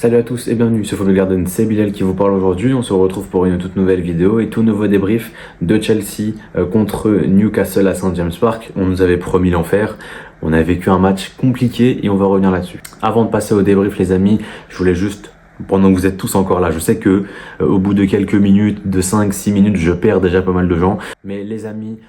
Salut à tous et bienvenue sur Follow Garden, c'est Bilal qui vous parle aujourd'hui. On se retrouve pour une toute nouvelle vidéo et tout nouveau débrief de Chelsea contre Newcastle à St James Park. On nous avait promis l'enfer, on a vécu un match compliqué et on va revenir là-dessus. Avant de passer au débrief les amis, je voulais juste, pendant que vous êtes tous encore là, je sais que au bout de quelques minutes, de 5-6 minutes, je perds déjà pas mal de gens. Mais les amis,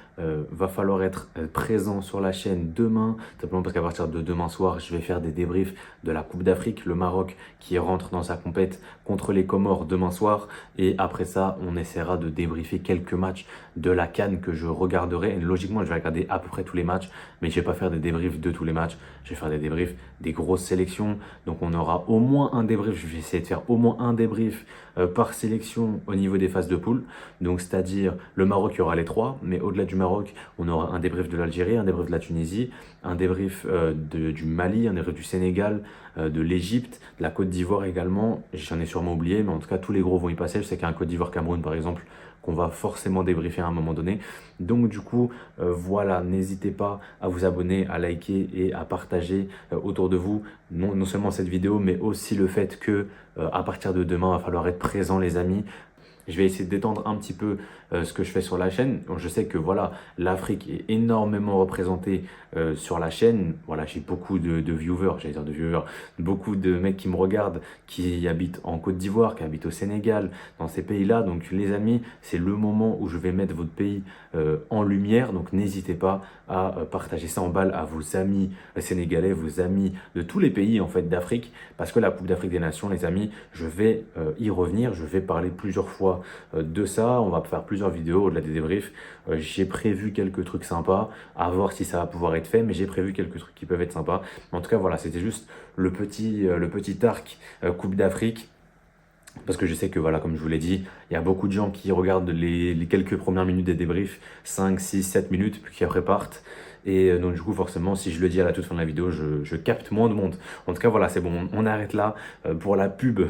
va falloir être présent sur la chaîne demain, simplement parce qu'à partir de demain soir, je vais faire des débriefs de la Coupe d'Afrique, le Maroc qui rentre dans sa compète contre les Comores demain soir. Et après ça, on essaiera de débriefer quelques matchs de la CAN que je regarderai. Et logiquement, je vais regarder à peu près tous les matchs, mais je vais pas faire des débriefs de tous les matchs. Je vais faire des débriefs des grosses sélections. Donc on aura au moins un débrief. Je vais essayer de faire au moins un débrief par sélection au niveau des phases de poule. Donc c'est-à-dire le Maroc, il y aura les trois, mais au-delà du Maroc, on aura un débrief de l'Algérie, un débrief de la Tunisie, un débrief du Mali, un débrief du Sénégal, de l'Égypte, de la Côte d'Ivoire également. J'en ai sûrement oublié, mais en tout cas, tous les gros vont y passer. Je sais qu'il y a un Côte d'Ivoire-Cameroun, par exemple, qu'on va forcément débriefer à un moment donné. Donc du coup, voilà, n'hésitez pas à vous abonner, à liker et à partager autour de vous, non seulement cette vidéo, mais aussi le fait que à partir de demain, il va falloir être présent les amis. Je vais essayer de détendre un petit peu ce que je fais sur la chaîne. Je sais que voilà, l'Afrique est énormément représentée sur la chaîne. Voilà, j'ai beaucoup de viewers, j'allais dire de viewers, beaucoup de mecs qui me regardent, qui habitent en Côte d'Ivoire, qui habitent au Sénégal, dans ces pays-là. Donc les amis, c'est le moment où je vais mettre votre pays en lumière. Donc n'hésitez pas à partager ça en balle à vos amis sénégalais, vos amis de tous les pays en fait d'Afrique. Parce que la Coupe d'Afrique des Nations, les amis, je vais y revenir. Je vais parler plusieurs fois de ça. On va faire plusieurs vidéos au-delà des débriefs. J'ai prévu quelques trucs sympas, à voir si ça va pouvoir être fait, mais j'ai prévu quelques trucs qui peuvent être sympas. Mais en tout cas, voilà, c'était juste le petit arc Coupe d'Afrique. Parce que je sais que, voilà, comme je vous l'ai dit, il y a beaucoup de gens qui regardent les quelques premières minutes des débriefs, 5, 6, 7 minutes, puis qui après partent. Et donc, du coup, forcément, si je le dis à la toute fin de la vidéo, je capte moins de monde. En tout cas, voilà, c'est bon, on arrête là pour la pub,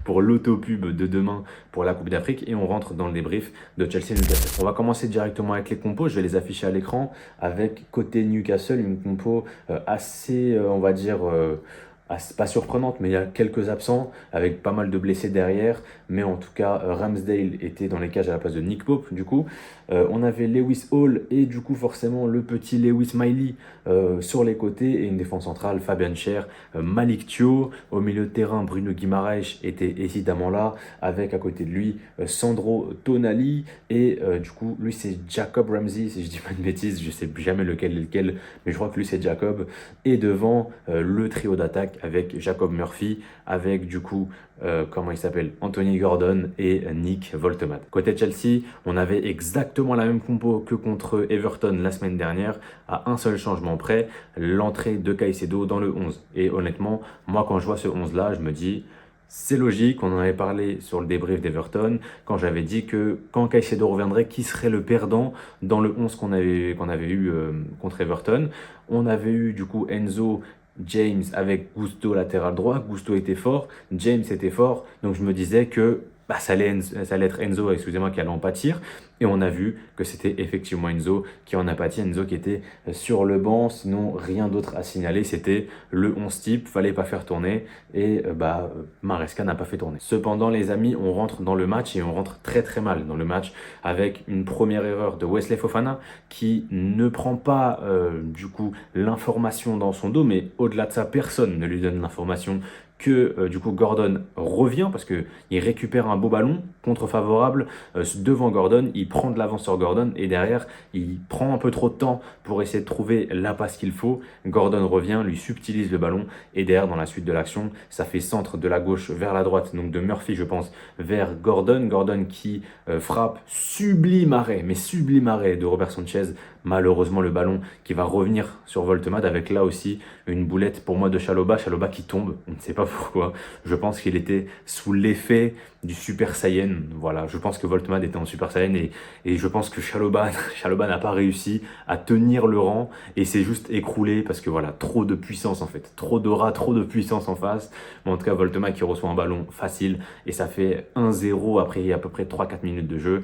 pour l'auto-pub de demain pour la Coupe d'Afrique. Et on rentre dans le débrief de Chelsea Newcastle. On va commencer directement avec les compos. Je vais les afficher à l'écran avec côté Newcastle, une compo assez, on va dire... pas surprenante, mais il y a quelques absents, avec pas mal de blessés derrière. Mais en tout cas, Ramsdale était dans les cages à la place de Nick Pope, du coup. On avait Lewis Hall et du coup, forcément, le petit Lewis Miley sur les côtés. Et une défense centrale, Fabian Schär, Malik Thio. Au milieu de terrain, Bruno Guimaraes était évidemment là, avec à côté de lui Sandro Tonali. Et du coup, lui, c'est Jacob Ramsey, si je dis pas de bêtises. Je sais jamais lequel est lequel, mais je crois que lui, c'est Jacob. Et devant, le trio d'attaque avec Jacob Murphy, avec du coup, comment il s'appelle, Anthony Gordon et Nick Woltemade. Côté Chelsea, on avait exactement la même compo que contre Everton la semaine dernière, à un seul changement près, l'entrée de Caicedo dans le 11. Et honnêtement, moi quand je vois ce 11-là, je me dis... C'est logique, on en avait parlé sur le débrief d'Everton, quand j'avais dit que quand Caicedo reviendrait, qui serait le perdant dans le 11 qu'on avait eu contre Everton. On avait eu du coup Enzo, James avec Gusto latéral droit. Gusto était fort, James était fort, donc je me disais que ça allait être Enzo, excusez-moi, qui allait en pâtir. Et on a vu que c'était effectivement Enzo qui en a pâti, Enzo qui était sur le banc, sinon rien d'autre à signaler, c'était le 11 type, fallait pas faire tourner, et Maresca n'a pas fait tourner. Cependant les amis, on rentre dans le match et on rentre très très mal dans le match avec une première erreur de Wesley Fofana qui ne prend pas du coup l'information dans son dos, mais au-delà de ça, personne ne lui donne l'information que du coup Gordon revient parce qu'il récupère un beau ballon contre-favorable devant Gordon, il prend de l'avance sur Gordon et derrière il prend un peu trop de temps pour essayer de trouver la passe qu'il faut. Gordon revient, lui subtilise le ballon et derrière dans la suite de l'action ça fait centre de la gauche vers la droite, donc de Murphy je pense vers Gordon, Gordon qui frappe sublime arrêt de Robert Sanchez. Malheureusement le ballon qui va revenir sur Woltemade avec là aussi une boulette pour moi de Chalobah qui tombe, on ne sait pas pourquoi, je pense qu'il était sous l'effet du Super Saiyan, voilà, je pense que Woltemade était en Super Saiyan et je pense que Chalobah n'a pas réussi à tenir le rang et s'est juste écroulé parce que voilà, trop de puissance en fait, trop d'aura, trop de puissance en face, mais en tout cas Woltemade qui reçoit un ballon facile et ça fait 1-0 après à peu près 3-4 minutes de jeu.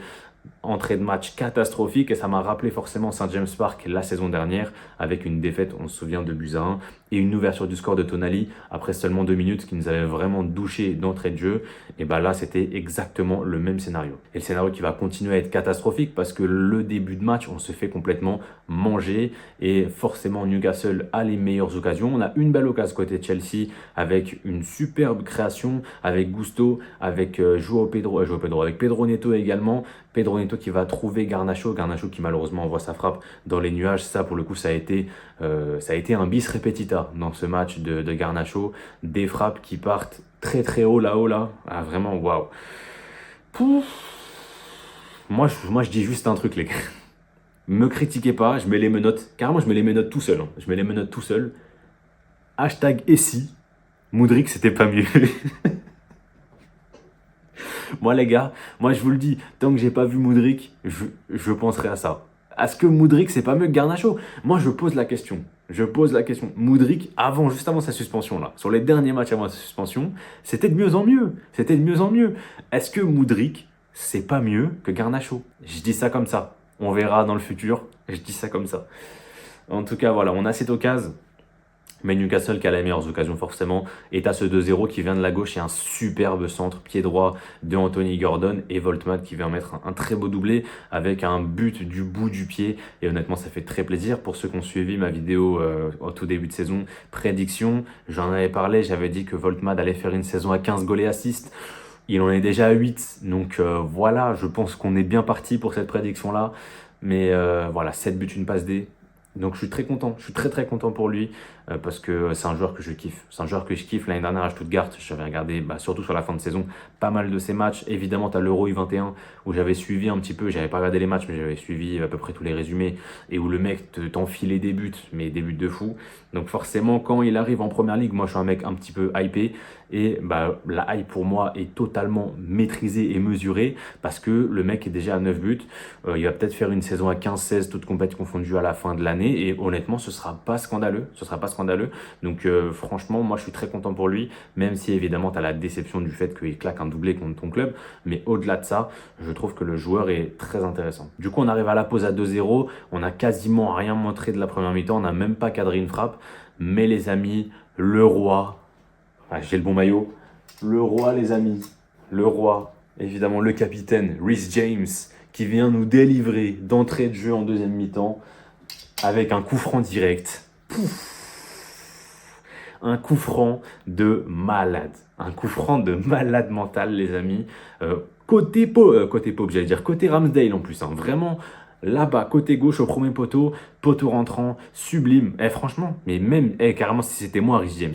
entrée de match catastrophique et ça m'a rappelé forcément Saint James Park la saison dernière avec une défaite, on se souvient, de buts à 1 et une ouverture du score de Tonali après seulement 2 minutes qui nous avait vraiment douché d'entrée de jeu. Et bah là, c'était exactement le même scénario. Et le scénario qui va continuer à être catastrophique parce que le début de match, on se fait complètement manger et forcément Newcastle a les meilleures occasions. On a une belle occasion côté Chelsea avec une superbe création avec Gusto, avec avec Pedro Neto également. Pedro Neto qui va trouver Garnacho qui malheureusement envoie sa frappe dans les nuages. Ça pour le coup ça a été un bis repetita dans ce match de Garnacho. Des frappes qui partent très très haut là-haut là. Ah, vraiment waouh. Moi je dis juste un truc les gars. Me critiquez pas, je mets les menottes. Carrément je mets les menottes tout seul. Je mets les menottes tout seul. Hashtag Essie. Moudric c'était pas mieux. Moi les gars, moi je vous le dis, tant que j'ai pas vu Moudric, je penserai à ça. Est-ce que Moudric c'est pas mieux que Garnacho? Moi je pose la question. Moudric, juste avant sa suspension là, sur les derniers matchs avant sa suspension, c'était de mieux en mieux. C'était de mieux en mieux. Est-ce que Moudric c'est pas mieux que Garnacho? Je dis ça comme ça. On verra dans le futur. Je dis ça comme ça. En tout cas voilà, on a cette occasion. Mais Newcastle, qui a les meilleures occasions forcément, est à ce 2-0 qui vient de la gauche et un superbe centre pied droit de Anthony Gordon et Voltmans qui vient mettre un très beau doublé avec un but du bout du pied. Et honnêtement, ça fait très plaisir. Pour ceux qui ont suivi ma vidéo au tout début de saison, prédiction, j'en avais parlé, j'avais dit que Voltmans allait faire une saison à 15 goals et assists. Il en est déjà à 8, donc voilà, je pense qu'on est bien parti pour cette prédiction-là. Mais voilà, 7 buts, une passe D. Donc je suis très content, je suis très très content pour lui parce que c'est un joueur que je kiffe. C'est un joueur que je kiffe. L'année dernière à Stuttgart, j'avais regardé, surtout sur la fin de saison, pas mal de ses matchs. Évidemment, tu as l'Euro U21 où j'avais suivi un petit peu, j'avais pas regardé les matchs, mais j'avais suivi à peu près tous les résumés et où le mec t'enfilait des buts, mais des buts de fou. Donc forcément, quand il arrive en première ligue, moi je suis un mec un petit peu hypé et la hype pour moi est totalement maîtrisée et mesurée parce que le mec est déjà à 9 buts. Il va peut-être faire une saison à 15-16, toutes compétitions confondues à la fin de l'année. Et honnêtement, ce sera pas scandaleux. Donc franchement, moi je suis très content pour lui, même si évidemment tu as la déception du fait qu'il claque un doublé contre ton club. Mais au-delà de ça, je trouve que le joueur est très intéressant. Du coup, on arrive à la pause à 2-0. On n'a quasiment rien montré de la première mi-temps. On n'a même pas cadré une frappe. Mais les amis, le roi, j'ai le bon maillot. Le roi, les amis. Le roi, évidemment le capitaine, Reece James, qui vient nous délivrer d'entrée de jeu en deuxième mi-temps avec un coup franc direct. Pouf, un coup franc de malade. Un coup franc de malade mental, les amis. Côté Pope, j'allais dire côté Ramsdale en plus. Vraiment, là-bas, côté gauche, au premier poteau rentrant, sublime. Franchement, mais même, carrément, si c'était moi, Reece James.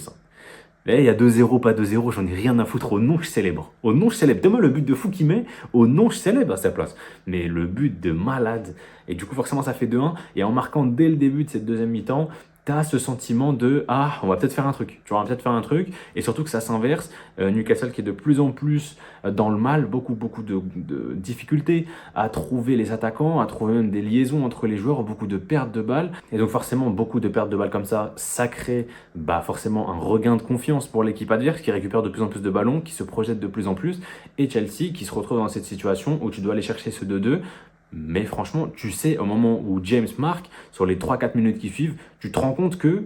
Il y a 2-0, pas 2-0, j'en ai rien à foutre. Au nom, je célèbre. Au nom, je célèbre. Donne-moi le but de fou qu'il met. Au nom, je célèbre à sa place. Mais le but de malade. Et du coup, forcément, ça fait 2-1. Et en marquant dès le début de cette deuxième mi-temps, t'as ce sentiment de on va peut-être faire un truc. Tu vois, on va peut-être faire un truc. Et surtout que ça s'inverse. Newcastle qui est de plus en plus dans le mal, beaucoup de difficultés à trouver les attaquants, à trouver même des liaisons entre les joueurs, beaucoup de pertes de balles. Et donc forcément, beaucoup de pertes de balles comme ça crée forcément un regain de confiance pour l'équipe adverse qui récupère de plus en plus de ballons, qui se projette de plus en plus. Et Chelsea qui se retrouve dans cette situation où tu dois aller chercher ce 2-2. Mais franchement, tu sais, au moment où James marque, sur les 3-4 minutes qui suivent, tu te rends compte que,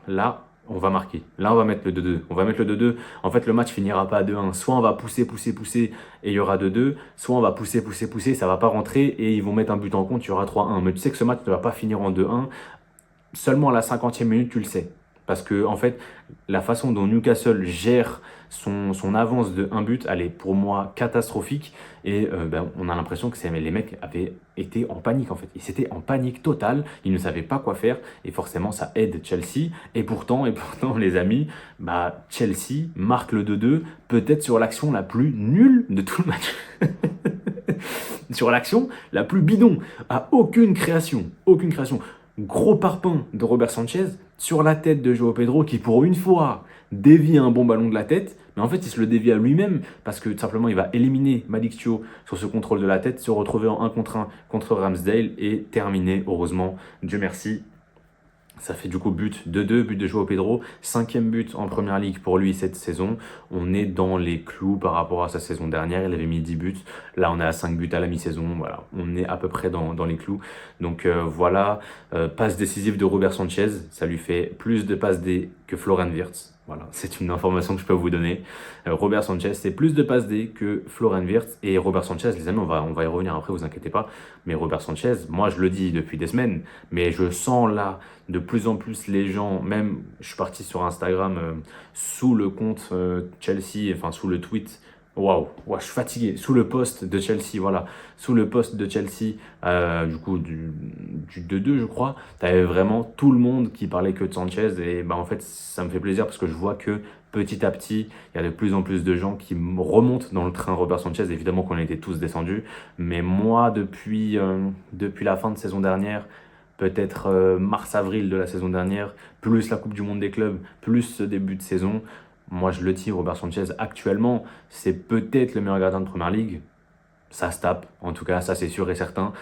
là, on va marquer. Là, on va mettre le 2-2. On va mettre le 2-2. En fait, le match finira pas à 2-1. Soit on va pousser et il y aura 2-2. Soit on va pousser, ça va pas rentrer et ils vont mettre un but en compte, il y aura 3-1. Mais tu sais que ce match ne va pas finir en 2-1. Seulement à la 50e minute, tu le sais. Parce que, en fait, la façon dont Newcastle gère son avance de 1 but, elle est pour moi catastrophique. Et on a l'impression que les mecs avaient été en panique, en fait. Ils étaient en panique totale. Ils ne savaient pas quoi faire. Et forcément, ça aide Chelsea. Et pourtant, les amis, Chelsea marque le 2-2, peut-être sur l'action la plus nulle de tout le match. Sur l'action la plus bidon. À aucune création. Aucune création. Gros parpaing de Robert Sanchez sur la tête de João Pedro qui pour une fois dévie un bon ballon de la tête, mais en fait il se le dévie à lui-même parce que tout simplement il va éliminer Malick Thiaw sur ce contrôle de la tête, se retrouver en 1 contre 1 contre Ramsdale et terminer, heureusement, Dieu merci, Ça fait du coup but de 2, but de Joao Pedro, 5e but en première ligue pour lui cette saison. On est dans les clous par rapport à sa saison dernière, il avait mis 10 buts. Là, on est à 5 buts à la mi-saison, voilà, on est à peu près dans les clous. Donc voilà, passe décisive de Robert Sanchez, ça lui fait plus de passes D que Florian Wirtz. Voilà, c'est une information que je peux vous donner. Robert Sanchez, c'est plus de passes D que Florian Wirtz. Et Robert Sanchez, les amis, on va y revenir après, vous inquiétez pas. Mais Robert Sanchez, moi je le dis depuis des semaines, mais je sens là de plus en plus les gens, même je suis parti sur Instagram sous le compte Chelsea, enfin sous le tweet. Waouh, je suis fatigué. Sous le post de Chelsea, voilà. Sous le post de Chelsea, du coup, du 2-2, je crois, t'avais vraiment tout le monde qui parlait que de Sanchez. Et bah, en fait, ça me fait plaisir parce que je vois que petit à petit, il y a de plus en plus de gens qui remontent dans le train Robert Sanchez. Évidemment qu'on était tous descendus. Mais moi, depuis la fin de saison dernière, peut-être mars-avril de la saison dernière, plus la Coupe du Monde des clubs, plus ce début de saison, moi je le dis, Robert Sanchez, actuellement, c'est peut-être le meilleur gardien de Première Ligue. Ça se tape, en tout cas, ça c'est sûr et certain.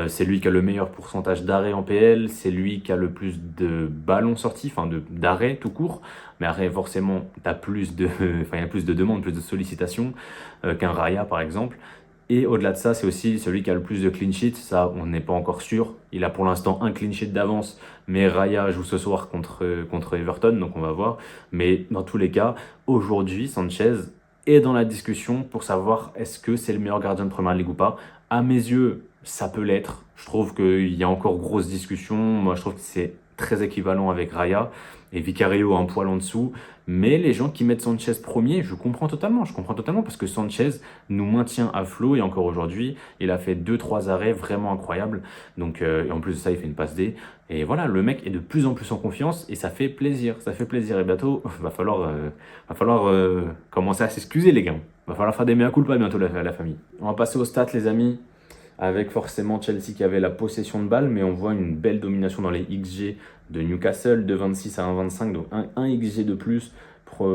C'est lui qui a le meilleur pourcentage d'arrêts en PL, c'est lui qui a le plus de ballons sortis, enfin d'arrêts tout court. Mais arrêt, forcément, t'as plus de, enfin, il y a plus de demandes, plus de sollicitations qu'un Raya par exemple. Et au-delà de ça, c'est aussi celui qui a le plus de clean sheets. Ça, on n'est pas encore sûr. Il a pour l'instant un clean sheet d'avance, mais Raya joue ce soir contre Everton, donc on va voir. Mais dans tous les cas, aujourd'hui, Sanchez est dans la discussion pour savoir est-ce que c'est le meilleur gardien de Première Ligue ou pas. À mes yeux, ça peut l'être. Je trouve qu'il y a encore grosse discussion. Moi, je trouve que c'est très équivalent avec Raya et Vicario un poil en dessous. Mais les gens qui mettent Sanchez premier, je comprends totalement. Je comprends totalement parce que Sanchez nous maintient à flot et encore aujourd'hui, il a fait 2-3 arrêts vraiment incroyables. Donc, et en plus de ça, il fait une passe D. Et voilà, le mec est de plus en plus en confiance et ça fait plaisir. Ça fait plaisir. Et bientôt, va falloir commencer à s'excuser, les gars. Va falloir faire des mea culpa bientôt, la famille. On va passer aux stats, les amis, avec forcément Chelsea qui avait la possession de balle, mais on voit une belle domination dans les XG de Newcastle, de 26 à 1,25, donc un XG de plus pour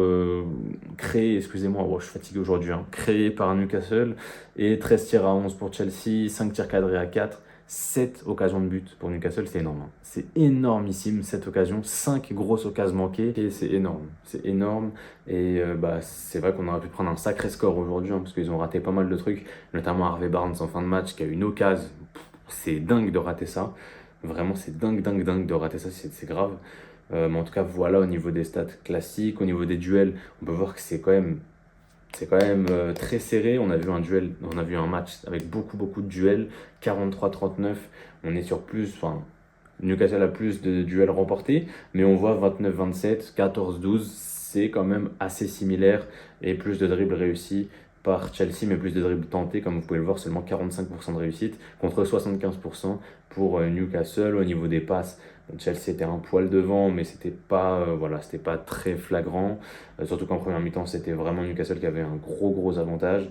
créé, excusez-moi, je suis fatigué aujourd'hui, créé par Newcastle, et 13 tirs à 11 pour Chelsea, 5 tirs cadrés à 4, 7 occasions de but pour Newcastle, c'est énorme. C'est énormissime, 7 occasions, 5 grosses occasions manquées, et c'est énorme. C'est énorme, et c'est vrai qu'on aurait pu prendre un sacré score aujourd'hui, parce qu'ils ont raté pas mal de trucs, notamment Harvey Barnes en fin de match, qui a une occasion. C'est dingue de rater ça. Vraiment, c'est dingue de rater ça, c'est grave. Mais en tout cas, voilà, au niveau des stats classiques, au niveau des duels, on peut voir que c'est quand même très serré. On a vu un match avec beaucoup de duels, 43-39. On est sur plus, enfin, Newcastle a plus de duels remportés, mais on voit 29-27, 14-12, c'est quand même assez similaire et plus de dribbles réussis par Chelsea, mais plus de dribbles tentés, comme vous pouvez le voir, seulement 45% de réussite contre 75% pour Newcastle. Au niveau des passes, Chelsea était un poil devant, mais c'était pas très flagrant. Surtout qu'en première mi-temps, c'était vraiment Newcastle qui avait un gros avantage.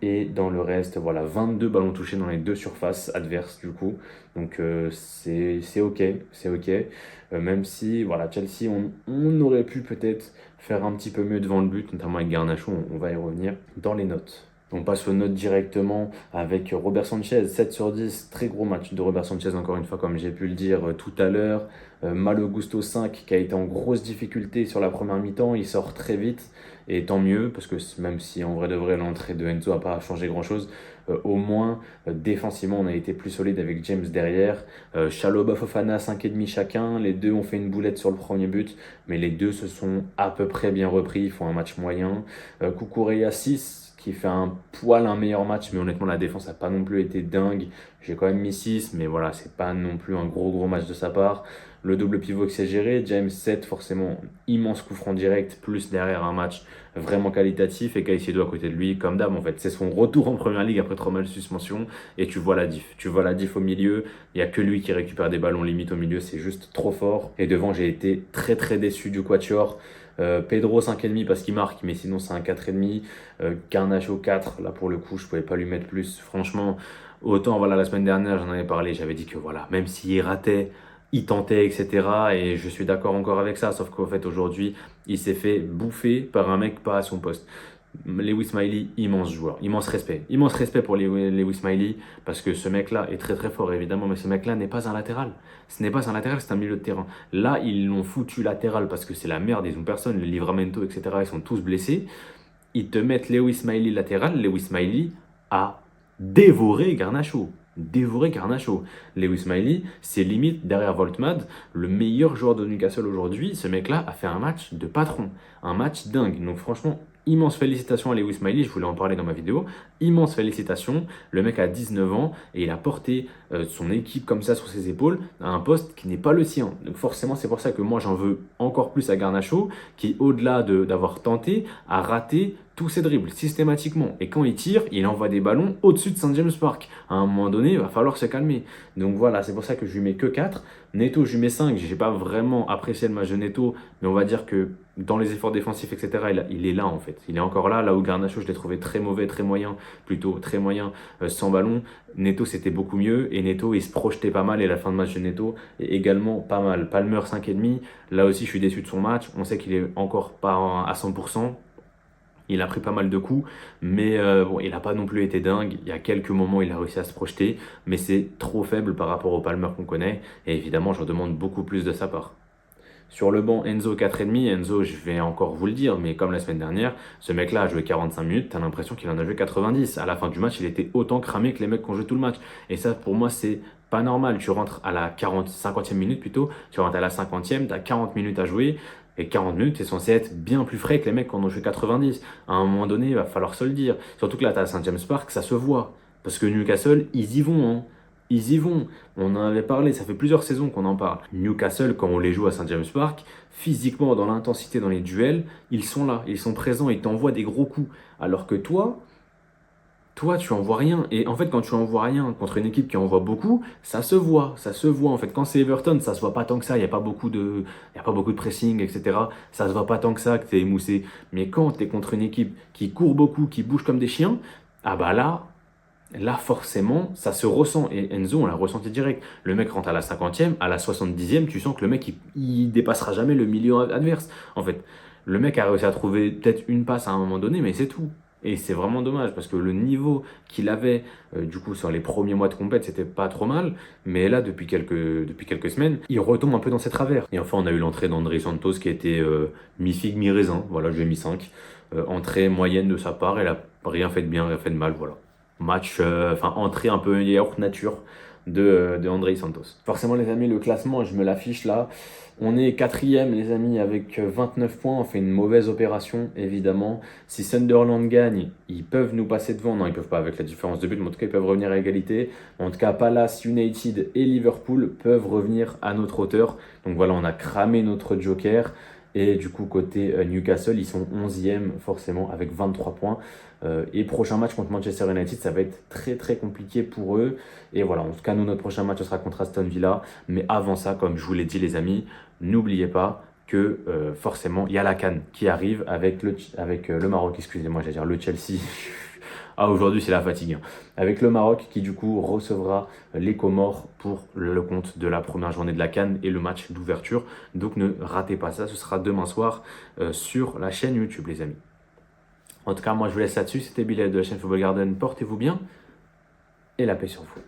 Et dans le reste, voilà, 22 ballons touchés dans les deux surfaces adverses du coup. Donc c'est ok, c'est ok. Même si, voilà, Chelsea, on aurait pu peut-être faire un petit peu mieux devant le but, notamment avec Garnacho, on va y revenir dans les notes. On passe aux notes directement avec Robert Sanchez, 7 sur 10, très gros match de Robert Sanchez encore une fois comme j'ai pu le dire tout à l'heure. Malo Gusto 5 qui a été en grosse difficulté sur la première mi-temps, il sort très vite et tant mieux parce que même si en vrai de vrai l'entrée de Enzo n'a pas changé grand chose, au moins défensivement on a été plus solide avec James derrière. Chalobah, Fofana 5,5 chacun, les deux ont fait une boulette sur le premier but mais les deux se sont à peu près bien repris, ils font un match moyen. Cucurella 6 qui fait un meilleur match, mais honnêtement la défense n'a pas non plus été dingue. J'ai quand même mis 6, mais voilà, c'est pas non plus un gros match de sa part. Le double pivot qui s'est géré, James 7, forcément immense coup franc direct, plus derrière un match vraiment qualitatif, et Caicedo à côté de lui, comme d'hab en fait. C'est son retour en première ligue après 3 matchs de suspension, et tu vois la diff. Tu vois la diff au milieu, il n'y a que lui qui récupère des ballons limite au milieu, c'est juste trop fort. Et devant, j'ai été très déçu du quatuor. Pedro 5,5 parce qu'il marque, mais sinon c'est un 4,5. Garnacho 4, là pour le coup je pouvais pas lui mettre plus. Franchement, autant voilà, la semaine dernière j'en avais parlé, j'avais dit que voilà, même s'il ratait, il tentait, etc. Et je suis d'accord encore avec ça, sauf qu'en fait aujourd'hui il s'est fait bouffer par un mec pas à son poste. Lewis Miley, immense joueur, immense respect pour Lewis Miley, parce que ce mec-là est très très fort évidemment, mais ce mec-là n'est pas un latéral. Ce n'est pas un latéral, c'est un milieu de terrain. Là, ils l'ont foutu latéral parce que c'est la merde, ils ont personne, le Livramento, etc., ils sont tous blessés. Ils te mettent Lewis Miley latéral, Lewis Miley a dévoré Garnacho. Dévoré Garnacho. Lewis Miley, c'est limite derrière Voltmad, le meilleur joueur de Newcastle aujourd'hui. Ce mec-là a fait un match de patron, un match dingue. Donc franchement, immense félicitations à Lewis Miley, je voulais en parler dans ma vidéo. Immense félicitations, le mec a 19 ans et il a porté son équipe comme ça sur ses épaules à un poste qui n'est pas le sien. Donc forcément, c'est pour ça que moi j'en veux encore plus à Garnacho, qui au-delà d'avoir tenté, a raté tous ses dribbles systématiquement. Et quand il tire, il envoie des ballons au-dessus de St. James Park. À un moment donné, il va falloir se calmer. Donc voilà, c'est pour ça que je lui mets que 4. Neto, je lui mets 5. J'ai pas vraiment apprécié le match de Neto, mais on va dire que dans les efforts défensifs, etc., il est là en fait. Il est encore là, là où Garnacho, je l'ai trouvé très mauvais, très moyen, plutôt très moyen, sans ballon. Neto, c'était beaucoup mieux. Et Neto, il se projetait pas mal. Et la fin de match de Neto est également pas mal. Palmer, 5,5. Là aussi, je suis déçu de son match. On sait qu'il est encore pas à 100%. Il a pris pas mal de coups, mais bon, il n'a pas non plus été dingue. Il y a quelques moments où il a réussi à se projeter, mais c'est trop faible par rapport au Palmer qu'on connaît. Et évidemment, j'en demande beaucoup plus de sa part. Sur le banc, Enzo 4,5. Enzo, je vais encore vous le dire, mais comme la semaine dernière, ce mec-là a joué 45 minutes, t'as l'impression qu'il en a joué 90. À la fin du match, il était autant cramé que les mecs qui ont joué tout le match. Et ça, pour moi, c'est pas normal. Tu rentres à la 50e minute plutôt, tu rentres à la 50e, t'as 40 minutes à jouer. Et 40 minutes, c'est censé être bien plus frais que les mecs qui en ont joué 90. À un moment donné, il va falloir se le dire. Surtout que là, t'as à St. James Park, ça se voit. Parce que Newcastle, ils y vont, hein. Ils y vont. On en avait parlé, ça fait plusieurs saisons qu'on en parle. Newcastle, quand on les joue à St. James Park, physiquement, dans l'intensité, dans les duels, ils sont là, ils sont présents, ils t'envoient des gros coups. Alors que toi, tu envoies rien. Et en fait, quand tu envoies rien contre une équipe qui envoie beaucoup, ça se voit. Ça se voit. En fait, quand c'est Everton, ça se voit pas tant que ça. Il n'y a pas beaucoup de, il y a pas beaucoup de pressing, etc. Ça se voit pas tant que ça que tu es émoussé. Mais quand tu es contre une équipe qui court beaucoup, qui bouge comme des chiens, ah bah là, forcément, ça se ressent. Et Enzo, on l'a ressenti direct. Le mec rentre à la 50e, à la 70e, tu sens que le mec, il dépassera jamais le milieu adverse. En fait, le mec a réussi à trouver peut-être une passe à un moment donné, mais c'est tout. Et c'est vraiment dommage parce que le niveau qu'il avait, du coup, sur les premiers mois de compète, c'était pas trop mal. Mais là, depuis quelques semaines, il retombe un peu dans ses travers. Et enfin, on a eu l'entrée d'André Santos qui était mi-figue, mi-raisin. Voilà, je lui ai mis 5. Entrée moyenne de sa part, elle a rien fait de bien, rien fait de mal. Voilà. Match, enfin entrée un peu yaourt nature de André Santos. Forcément les amis, le classement, je me l'affiche là. On est quatrième les amis avec 29 points, on fait une mauvaise opération évidemment. Si Sunderland gagne, ils peuvent nous passer devant. Non, ils peuvent pas avec la différence de but, mais en tout cas ils peuvent revenir à égalité. En tout cas Palace, United et Liverpool peuvent revenir à notre hauteur. Donc voilà, on a cramé notre joker. Et du coup, côté Newcastle, ils sont 11e forcément avec 23 points. Et prochain match contre Manchester United, ça va être très très compliqué pour eux. Et voilà, en tout cas, nous, notre prochain match ce sera contre Aston Villa. Mais avant ça, comme je vous l'ai dit les amis, n'oubliez pas que forcément, il y a la CAN qui arrive avec le Maroc, excusez-moi, j'allais dire le Chelsea. Ah, aujourd'hui, c'est la fatigue, hein. Avec le Maroc qui, du coup, recevra les Comores pour le compte de la première journée de la CAN et le match d'ouverture. Donc, ne ratez pas ça. Ce sera demain soir sur la chaîne YouTube, les amis. En tout cas, moi, je vous laisse là-dessus. C'était Bilal de la chaîne Football Garden. Portez-vous bien et la paix sur vous.